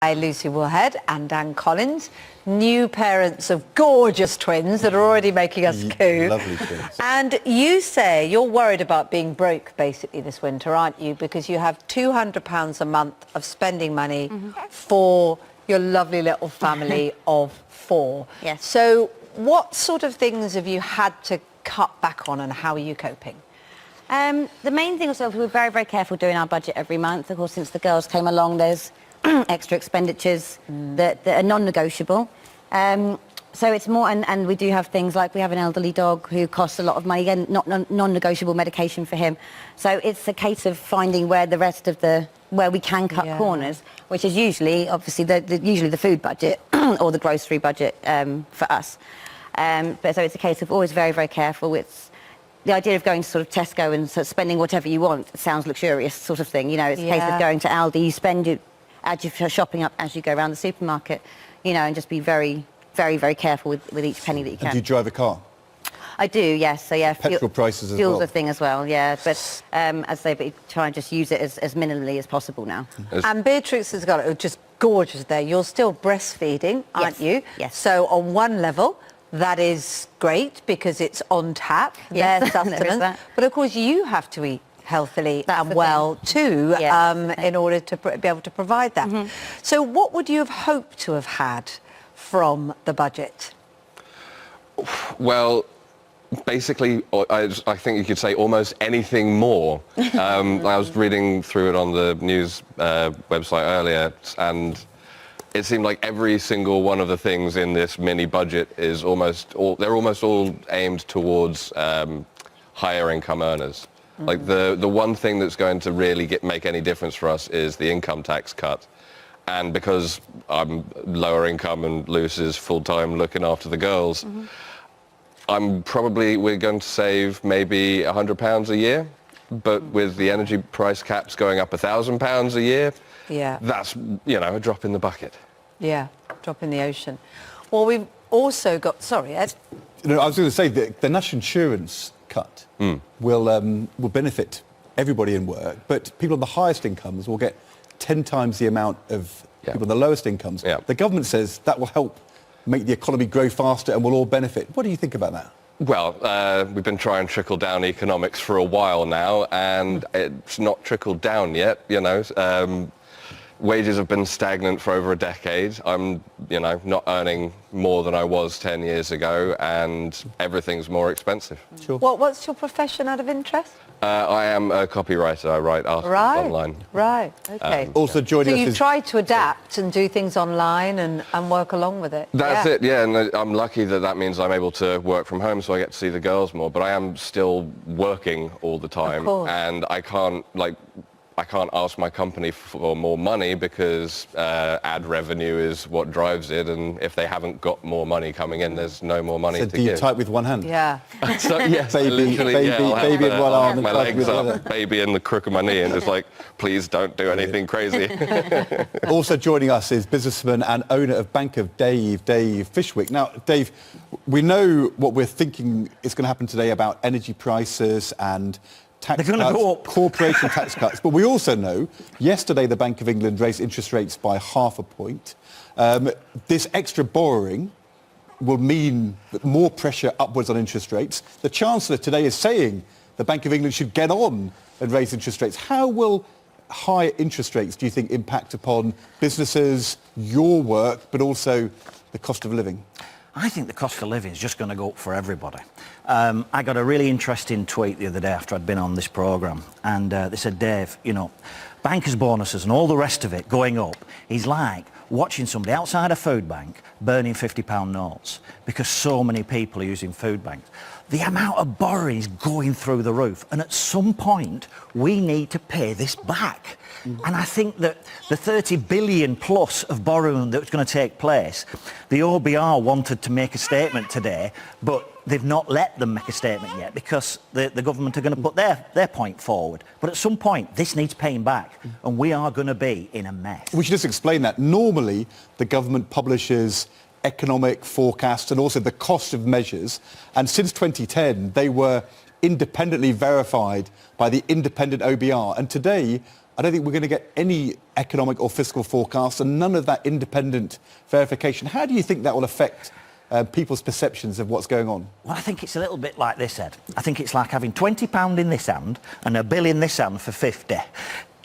Hi, Lucy Woolhead and Dan Collins, new parents of gorgeous twins that are already making us coo. Lovely twins. And you say you're worried about being broke basically this winter, aren't you? Because you have £200 a month of spending money for your lovely little family of four. Yes. So what sort of things have you had to cut back on and how are you coping? The main thing was we're very, very careful doing our budget every month. Of course, since the girls came along, there's extra expenditures that are non-negotiable. So it's more, and we do have things like we have an elderly dog who costs a lot of money, again, not non-negotiable medication for him. So it's a case of finding where the rest of where we can cut corners, which is usually, obviously, usually the food budget or the grocery budget for us. But so it's a case of always very, very careful. It's the idea of going to sort of Tesco and sort of spending whatever you want. It sounds luxurious sort of thing, you know. It's a case of going to Aldi, you spend add your shopping up as you go around the supermarket, you know, and just be very, very, very careful with each penny that you can. And do you drive a car? I do, yes. So yeah, petrol prices as fuel's well. a thing as well, yeah. But as I say, but try and just use it as minimally as possible now. And Beatrix has got it just gorgeous there. You're still breastfeeding, aren't you? Yes. So on one level, that is great because it's on tap, their sustenance. But of course, you have to eat healthily and well too in order to be able to provide that. So what would you have hoped to have had from the budget? Well, basically, I think you could say almost anything more. I was reading through it on the news website earlier, and it seemed like every single one of the things in this mini budget is almost all aimed towards higher income earners. Like the one thing that's going to really make any difference for us is the income tax cut. And because I'm lower income and Lucy's full-time looking after the girls, we're going to save maybe £100 a year. But with the energy price caps going up £1,000 a year, that's, you know, a drop in the bucket. Yeah, drop in the ocean. Well, we've also got, sorry, Ed. No, I was going to say the national insurance cut will benefit everybody in work, but people on the highest incomes will get 10 times the amount of people on the lowest incomes. The government says that will help make the economy grow faster and we'll all benefit. What do you think about that? Well, we've been trying trickle-down economics for a while now, and it's not trickled down yet, you know. Wages have been stagnant for over a decade. I'm, you know, not earning more than I was 10 years ago, and everything's more expensive. Sure. What's your profession out of interest? I am a copywriter. I write articles online. Right, okay. Also joining us So you've tried to adapt and do things online and work along with it? That's it, yeah, and I'm lucky that means I'm able to work from home, so I get to see the girls more, but I am still working all the time, and I can't ask my company for more money because ad revenue is what drives it, and if they haven't got more money coming in, there's no more money to give. Do you type with one hand? Yeah. So, yes, baby in one arm and my type legs with up, the other. baby in the crook of my knee, and it's like, please don't do anything crazy. Also joining us is businessman and owner of Bank of Dave Fishwick. Now, Dave, we know what we're thinking is going to happen today about energy prices and tax cuts, go up. corporation tax cuts. But we also know yesterday the Bank of England raised interest rates by 0.5 point. This extra borrowing will mean more pressure upwards on interest rates. The Chancellor today is saying the Bank of England should get on and raise interest rates. How will higher interest rates, do you think, impact upon businesses, your work, but also the cost of living? I think the cost of living is just going to go up for everybody. I got a really interesting tweet the other day after I'd been on this programme, and they said, Dave, you know, bankers' bonuses and all the rest of it going up is like watching somebody outside a food bank burning £50 notes because so many people are using food banks. The amount of borrowing is going through the roof, and at some point we need to pay this back. And I think that the 30 billion plus of borrowing that's going to take place, the OBR wanted to make a statement today, but they've not let them make a statement yet because the government are going to put their point forward. But at some point, this needs paying back, and we are going to be in a mess. We should just explain that. Normally, the government publishes economic forecasts and also the cost of measures, and since 2010, they were independently verified by the independent OBR, and today I don't think we're going to get any economic or fiscal forecasts and none of that independent verification. How do you think that will affect people's perceptions of what's going on? Well, I think it's a little bit like this, Ed. I think it's like having £20 in this hand and a bill in this hand for 50.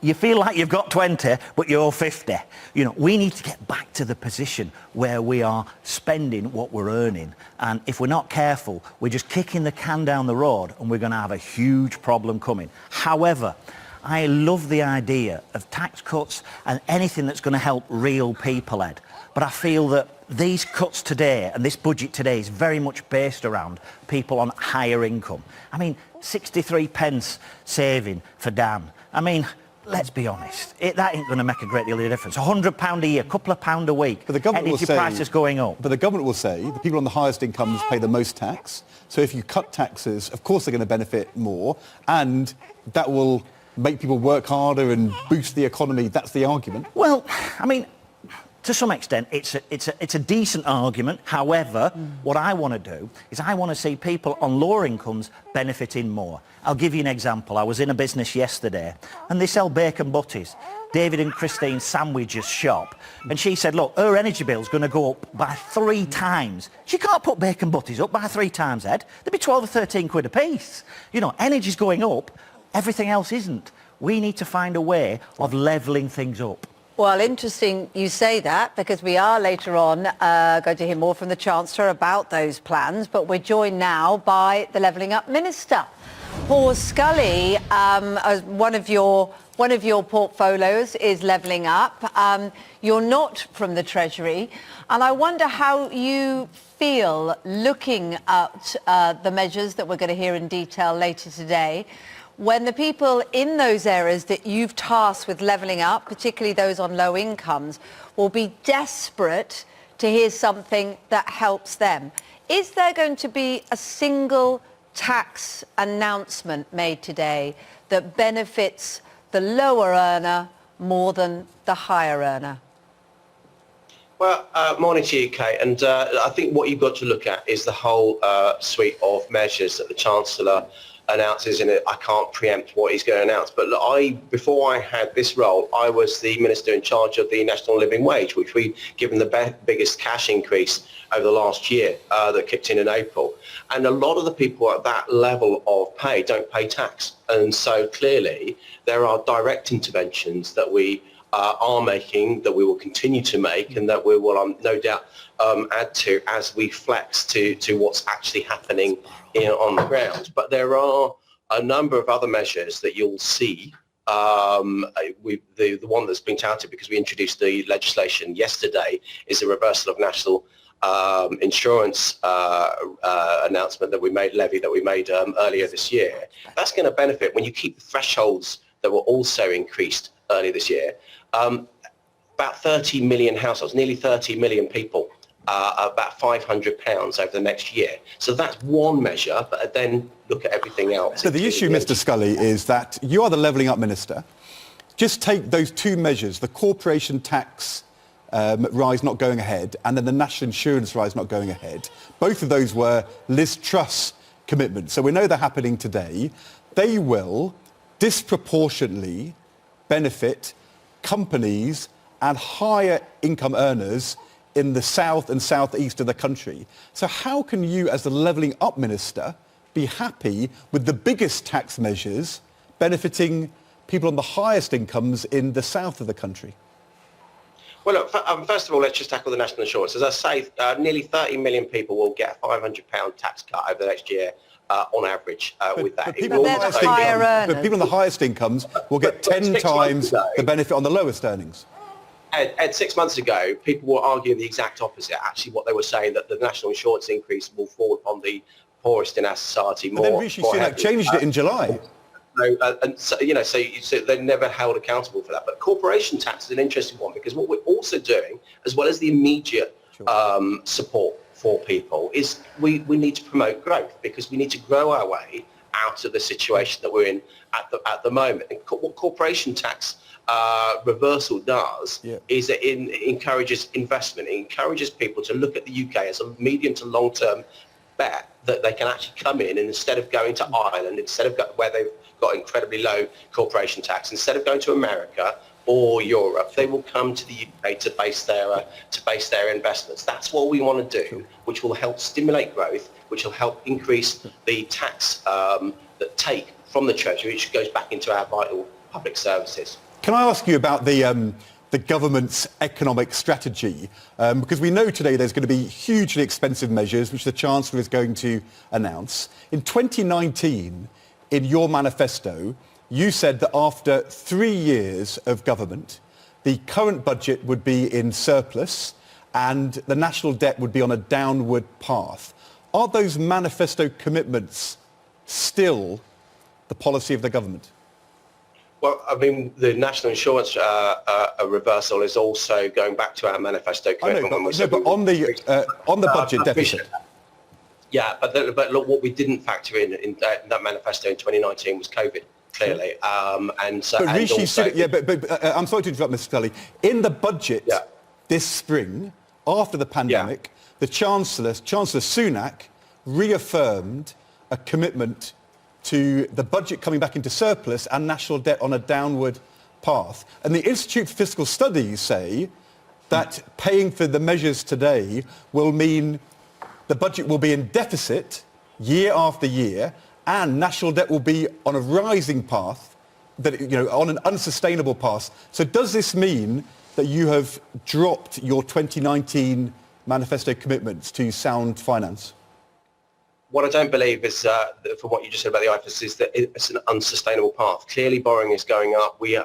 You feel like you've got 20, but you're 50. You know, we need to get back to the position where we are spending what we're earning. And if we're not careful, we're just kicking the can down the road and we're going to have a huge problem coming. However, I love the idea of tax cuts and anything that's going to help real people, Ed. But I feel that these cuts today and this budget today is very much based around people on higher income. I mean, 63 pence saving for Dan. I mean, let's be honest, that ain't going to make a great deal of difference. £100 a year, a couple of pounds a week, but the government energy prices going up. But the government will say the people on the highest incomes pay the most tax. So if you cut taxes, of course they're going to benefit more, and that will make people work harder and boost the economy. That's the argument. Well, I mean, to some extent, it's a decent argument. However, what I want to do is I want to see people on lower incomes benefiting more. I'll give you an example. I was in a business yesterday and they sell bacon butties. David and Christine Sandwich's shop. And she said, look, her energy bill's going to go up by 3 times. She can't put bacon butties up by 3 times, Ed. They'd be 12 or 13 quid a piece. You know, energy's going up, everything else isn't. We need to find a way of levelling things up. Well, interesting you say that, because we are later on going to hear more from the Chancellor about those plans, but we're joined now by the Levelling Up Minister. Paul Scully, one of your portfolios is Levelling Up. You're not from the Treasury, and I wonder how you feel looking at the measures that we're going to hear in detail later today, when the people in those areas that you've tasked with levelling up, particularly those on low incomes, will be desperate to hear something that helps them. Is there going to be a single tax announcement made today that benefits the lower earner more than the higher earner? Well, morning to you, Kate. And I think what you've got to look at is the whole suite of measures that the Chancellor announces, and I can't preempt what he's going to announce. But look, before I had this role, I was the minister in charge of the National Living Wage, which we've given the biggest cash increase over the last year that kicked in April. And a lot of the people at that level of pay don't pay tax. And so clearly there are direct interventions that we are making, that we will continue to make, and that we will no doubt add to as we flex to what's actually happening on the ground. But there are a number of other measures that you'll see. The one that's been touted, because we introduced the legislation yesterday, is a reversal of national insurance announcement that we made, levy that we made earlier this year. That's going to benefit when you keep the thresholds that were also increased earlier this year. About 30 million households, nearly 30 million people, about £500 over the next year. So that's one measure, but then look at everything else. So the issue, Mr. Scully, is that you are the Levelling Up Minister. Just take those 2 measures, the corporation tax rise not going ahead and then the national insurance rise not going ahead. Both of those were Liz Truss commitments. So we know they're happening today. They will disproportionately benefit companies and higher income earners in the south and southeast of the country. So how can you, as the Levelling Up Minister, be happy with the biggest tax measures benefiting people on the highest incomes in the south of the country? Well, look, first of all, let's just tackle the national insurance. As I say, nearly 30 million people will get a £500 tax cut over the next year on average with that. But people on the highest incomes will get 10 times the benefit on the lowest earnings. Ed, 6 months ago, people were arguing the exact opposite. Actually, what they were saying, that the national insurance increase will fall upon the poorest in our society more. But then Rishi Sunak changed it in July. So they never held accountable for that. But corporation tax is an interesting one, because what we're also doing, as well as the immediate support for people, is we need to promote growth, because we need to grow our way out of the situation that we're in at the moment. And what corporation tax reversal does is it encourages investment. It encourages people to look at the UK as a medium to long-term bet that they can actually come in, and instead of going to Ireland, instead of where they've got incredibly low corporation tax. Instead of going to America or Europe, they will come to the UK to base their investments. That's what we want to do, which will help stimulate growth, which will help increase the tax that take from the Treasury, which goes back into our vital public services. Can I ask you about the government's economic strategy? Because we know today there's going to be hugely expensive measures which the Chancellor is going to announce. In 2019, in your manifesto, you said that after 3 years of government, the current budget would be in surplus and the national debt would be on a downward path. Are those manifesto commitments still the policy of the government? Well, I mean, the national insurance reversal is also going back to our manifesto commitment. But on the budget deficit. Yeah, but look, what we didn't factor in that manifesto in 2019 was COVID. Clearly, and so. But Rishi Sunak, I'm sorry to interrupt, Mr. Scully. In the budget this spring, after the pandemic, the Chancellor Sunak, reaffirmed a commitment to the budget coming back into surplus and national debt on a downward path. And the Institute for Fiscal Studies say that paying for the measures today will mean the budget will be in deficit year after year, and national debt will be on a rising path, on an unsustainable path. So does this mean that you have dropped your 2019 manifesto commitments to sound finance? What I don't believe is, from what you just said about the IFRS, is that it's an unsustainable path. Clearly, borrowing is going up. We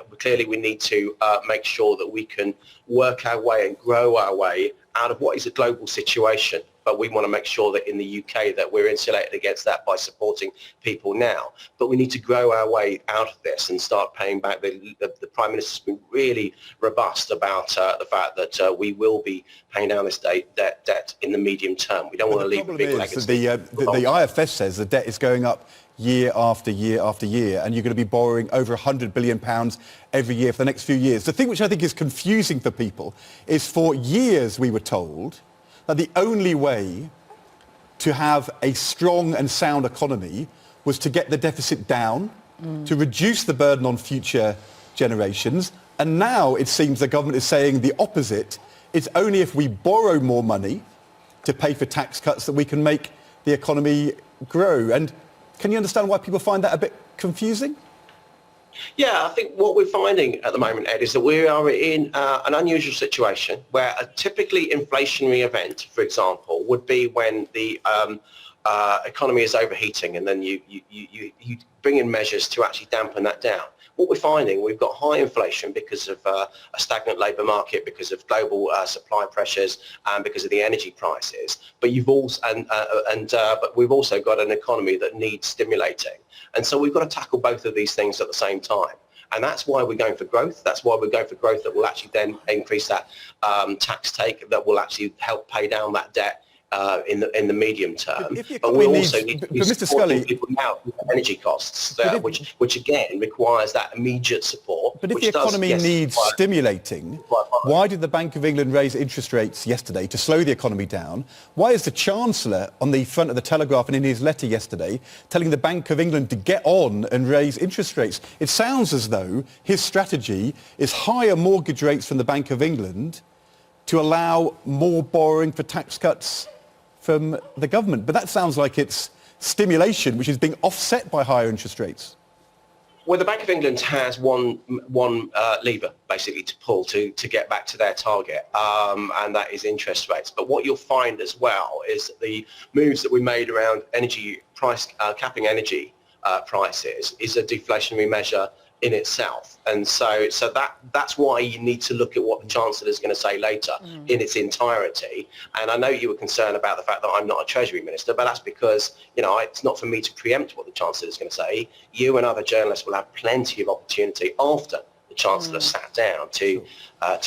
need to make sure that we can work our way and grow our way out of what is a global situation. But we want to make sure that in the UK that we're insulated against that by supporting people now. But we need to grow our way out of this and start paying back. The Prime Minister's been really robust about the fact that we will be paying down this debt in the medium term. We don't want to leave a big legacy. The IFS says the debt is going up year after year after year, and you're going to be borrowing over £100 billion every year for the next few years. The thing which I think is confusing for people is for years we were told that the only way to have a strong and sound economy was to get the deficit down, to reduce the burden on future generations. And now it seems the government is saying the opposite. It's only if we borrow more money to pay for tax cuts that we can make the economy grow. And can you understand why people find that a bit confusing? Yeah, I think what we're finding at the moment, Ed, is that we are in an unusual situation where a typically inflationary event, for example, would be when the economy is overheating, and then you bring in measures to actually dampen that down. What we're finding, we've got high inflation because of a stagnant labour market, because of global supply pressures, and because of the energy prices. But you've also but we've also got an economy that needs stimulating, and so we've got to tackle both of these things at the same time. And that's why we're going for growth. That's why we're going for growth that will actually then increase that tax take, that will actually help pay down that debt in the medium term. But we also need to be supporting people now with energy costs, which again requires that immediate support. But if the economy needs stimulating, why did the Bank of England raise interest rates yesterday to slow the economy down? Why is the Chancellor on the front of the Telegraph and in his letter yesterday telling the Bank of England to get on and raise interest rates? It sounds as though his strategy is higher mortgage rates from the Bank of England to allow more borrowing for tax cuts from the government. But that sounds like it's stimulation, which is being offset by higher interest rates. Well, the Bank of England has one lever, basically, to pull to get back to their target, and that is interest rates. But what you'll find as well is the moves that we made around energy price, capping energy prices, is a deflationary measure in itself. And so that's why you need to look at what the Chancellor is going to say later in its entirety. And I know you were concerned about the fact that I'm not a Treasury Minister, but that's because, it's not for me to preempt what the Chancellor is going to say. You and other journalists will have plenty of opportunity after the Chancellor sat down to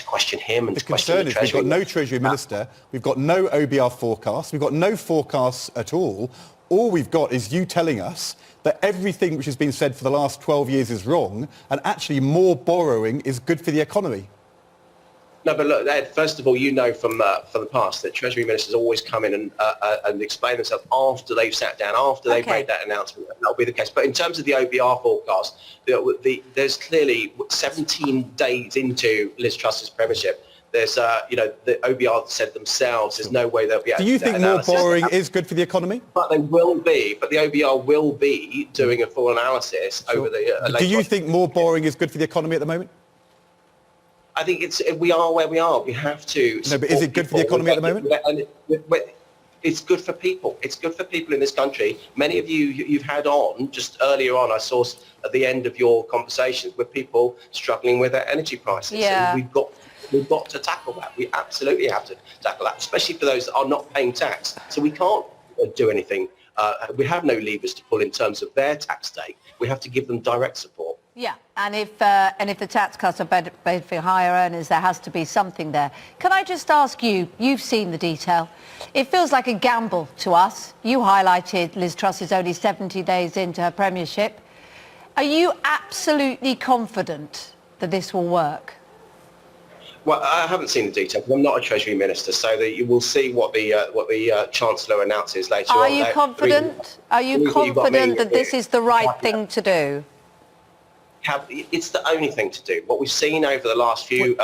question him and to question the Treasury. The concern is we've got no Treasury Minister, we've got no OBR forecast, we've got no forecasts at all. All we've got is you telling us that everything which has been said for the last 12 years is wrong, and actually more borrowing is good for the economy. No, but look, Ed, first of all, you know from the past that Treasury ministers always come in and explain themselves after they've sat down, after they've made that announcement. That'll be the case. But in terms of the OBR forecast, there's clearly 17 days into Liz Truss's premiership. There's, the OBR said themselves, there's no way they'll be able to do that. Do you think more borrowing is good for the economy? But they will be. But the OBR will be doing a full analysis over the... Do you think more borrowing is good for the economy at the moment? I think we are where we are. We have to... No, but is it good for the economy at the moment? It's good for people. It's good for people in this country. Many of you've had on, just earlier on, I saw at the end of your conversations with people struggling with their energy prices. Yeah. And we've got to tackle that. We absolutely have to tackle that, especially for those that are not paying tax. So we can't do anything. We have no levers to pull in terms of their tax take. We have to give them direct support. Yeah, and if the tax cuts are benefiting higher earners, there has to be something there. Can I just ask you, you've seen the detail. It feels like a gamble to us. You highlighted Liz Truss is only 70 days into her premiership. Are you absolutely confident that this will work? Well, I haven't seen the detail. I'm not a Treasury Minister, so that you will see what the Chancellor announces later on. Are you confident? Are you confident that this is the right thing to do? It's the only thing to do. What we've seen over the last few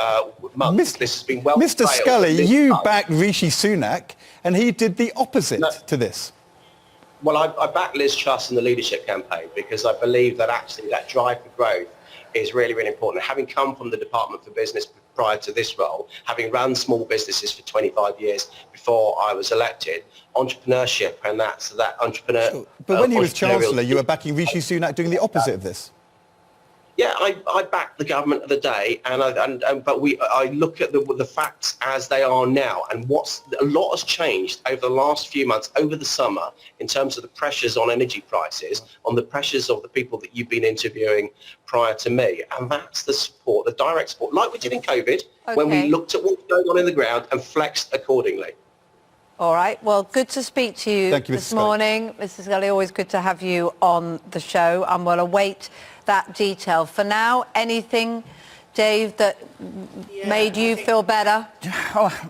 months, this has been well... Mr. Scully, you backed Rishi Sunak, and he did the opposite to this. Well, I backed Liz Truss in the leadership campaign because I believe that actually that drive for growth is really, really important. Having come from the Department for Business prior to this role, having run small businesses for 25 years before I was elected, entrepreneurship and that entrepreneur... Sure. But when he was Chancellor, you were backing Rishi Sunak doing the opposite of this. Yeah, I backed the government of the day, but I look at the facts as they are now, and a lot has changed over the last few months, over the summer, in terms of the pressures on energy prices, on the pressures of the people that you've been interviewing prior to me, and that's the support, the direct support, like we did in COVID, when we looked at what's going on in the ground and flexed accordingly. All right. Well, good to speak to you this morning. Scully. Mrs. Scully, always good to have you on the show, and we'll await that detail. For now, anything, Dave, that made you feel better? Oh,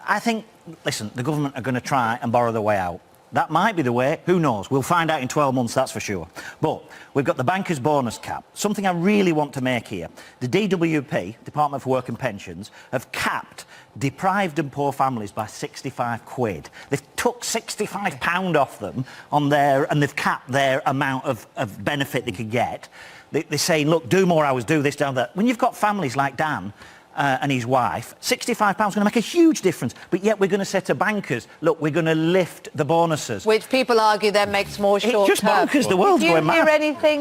I think, listen, the government are going to try and borrow their way out. That might be the way, who knows? We'll find out in 12 months, that's for sure. But we've got the banker's bonus cap. Something I really want to make here. The DWP, Department for Work and Pensions, have capped deprived and poor families by 65 quid. They've took £65 off them on and they've capped their amount of benefit they could get. They're saying, look, do more hours, do this, down that. When you've got families like Dan and his wife, £65 is going to make a huge difference. But yet we're going to say to bankers, look, we're going to lift the bonuses. Which people argue then makes more short-term. It's just bonkers, the world's going mad. Did you hear anything